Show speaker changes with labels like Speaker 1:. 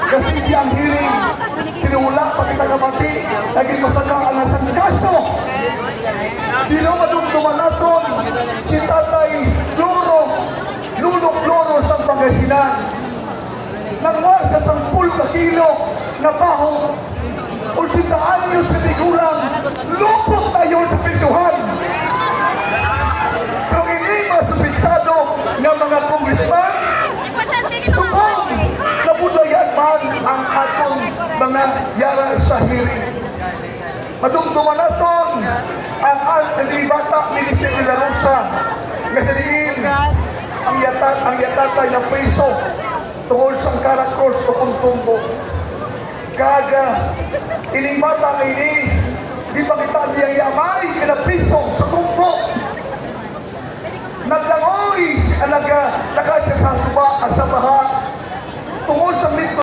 Speaker 1: Kasi siyang hiling, sinulak pati tagamati, naging masakaan na sa kaso. Di na madumduman natin si Tatay Lulo Floro sa Pangasinan. Nangwa sa 10 kilo na baho o si Taanyo sa Bigulang, lupot tayo sa pisuhan. Pero hindi masupisado ng mga kongresman, subong na budayan man ang atong mga yara sa hiring. Madumduman natin ang bata ni Lisa de la Rosa nga saliin ang yatatay ng piso tungkol sa Caracross o Puntumbo. Kaga, ining bata ini, di ba kita niyang yamay kinapiso sa tumbo. Naglangoy ang nakasya sa suba at sa baha tungkol sa